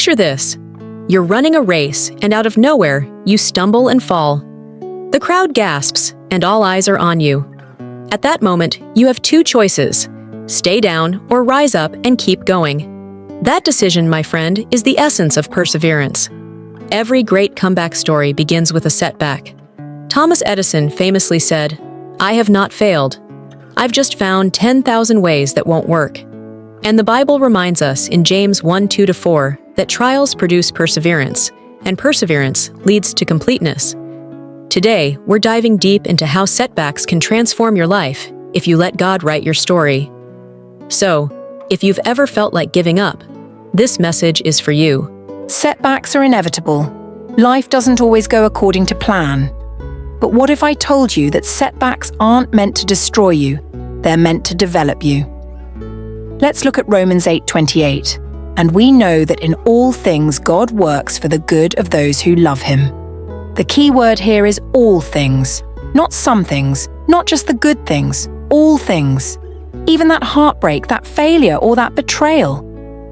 Picture this. You're running a race, and out of nowhere, you stumble and fall. The crowd gasps, and all eyes are on you. At that moment, you have two choices: stay down or rise up and keep going. That decision, my friend, is the essence of perseverance. Every great comeback story begins with a setback. Thomas Edison famously said, "I have not failed. I've just found 10,000 ways that won't work." And the Bible reminds us in James 1:2-4 that trials produce perseverance, and perseverance leads to completeness. Today, we're diving deep into how setbacks can transform your life if you let God write your story. So, if you've ever felt like giving up, this message is for you. Setbacks are inevitable. Life doesn't always go according to plan. But what if I told you that setbacks aren't meant to destroy you, they're meant to develop you? Let's look at Romans 8:28. And we know that in all things God works for the good of those who love Him. The key word here is all things, not some things, not just the good things, all things. Even that heartbreak, that failure, or that betrayal.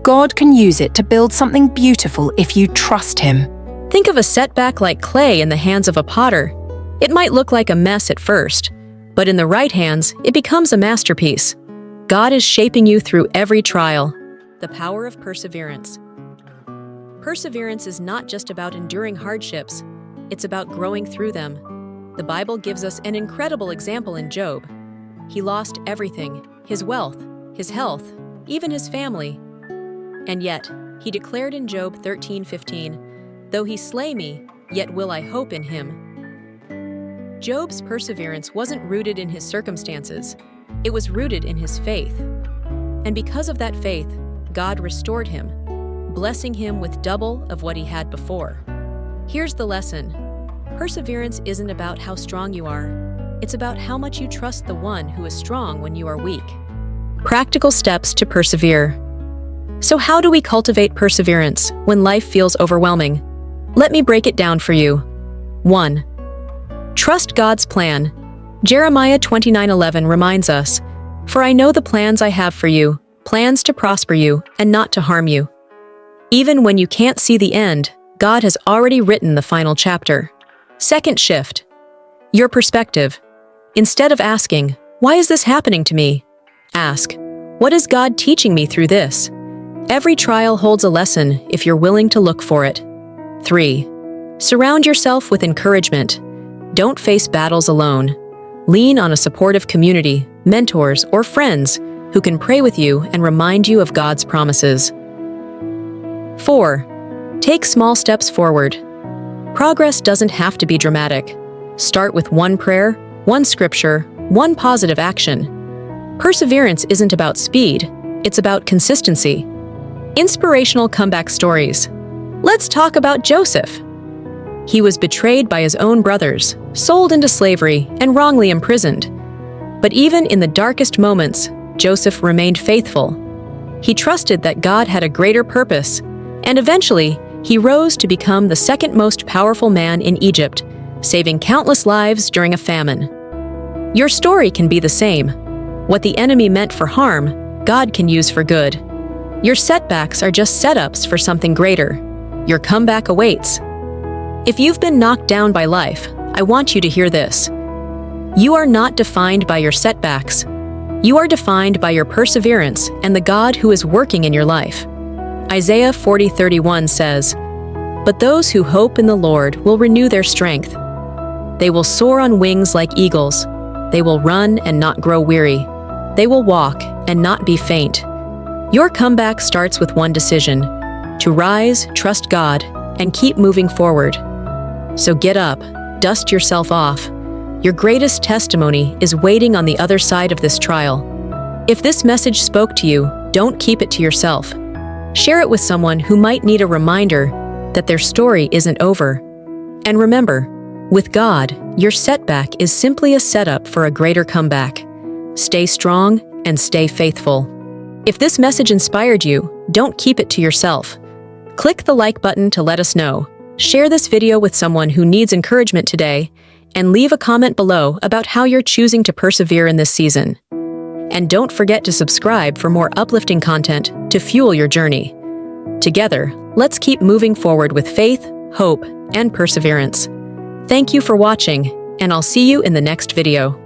God can use it to build something beautiful if you trust Him. Think of a setback like clay in the hands of a potter. It might look like a mess at first, but in the right hands, it becomes a masterpiece. God is shaping you through every trial. The power of perseverance. Perseverance is not just about enduring hardships, it's about growing through them. The Bible gives us an incredible example in Job. He lost everything, his wealth, his health, even his family. And yet, he declared in Job 13:15, "Though he slay me, yet will I hope in him." Job's perseverance wasn't rooted in his circumstances, it was rooted in his faith. And because of that faith, God restored him, blessing him with double of what he had before. Here's the lesson. Perseverance isn't about how strong you are. It's about how much you trust the one who is strong when you are weak. Practical steps to persevere. So how do we cultivate perseverance when life feels overwhelming? Let me break it down for you. 1. Trust God's plan. Jeremiah 29:11 reminds us, "For I know the plans I have for you, plans to prosper you and not to harm you." Even when you can't see the end, God has already written the final chapter. Second shift. Your perspective. Instead of asking, "Why is this happening to me?" ask, "What is God teaching me through this?" Every trial holds a lesson if you're willing to look for it. 3. Surround yourself with encouragement. Don't face battles alone. Lean on a supportive community, mentors, or friends who can pray with you and remind you of God's promises. 4. Take small steps forward. Progress doesn't have to be dramatic. Start with one prayer, one scripture, one positive action. Perseverance isn't about speed, it's about consistency. Inspirational comeback stories. Let's talk about Joseph. He was betrayed by his own brothers, sold into slavery, and wrongly imprisoned. But even in the darkest moments, Joseph remained faithful. He trusted that God had a greater purpose, and eventually, he rose to become the second most powerful man in Egypt, saving countless lives during a famine. Your story can be the same. What the enemy meant for harm, God can use for good. Your setbacks are just setups for something greater. Your comeback awaits. If you've been knocked down by life, I want you to hear this. You are not defined by your setbacks. You are defined by your perseverance and the God who is working in your life. Isaiah 40:31 says, "But those who hope in the Lord will renew their strength. They will soar on wings like eagles. They will run and not grow weary. They will walk and not be faint." Your comeback starts with one decision: to rise, trust God, and keep moving forward. So get up, dust yourself off. Your greatest testimony is waiting on the other side of this trial. If this message spoke to you, don't keep it to yourself. Share it with someone who might need a reminder that their story isn't over. And remember, with God, your setback is simply a setup for a greater comeback. Stay strong and stay faithful. If this message inspired you, don't keep it to yourself. Click the like button to let us know. Share this video with someone who needs encouragement today, and leave a comment below about how you're choosing to persevere in this season. And don't forget to subscribe for more uplifting content to fuel your journey. Together, let's keep moving forward with faith, hope, and perseverance. Thank you for watching, and I'll see you in the next video.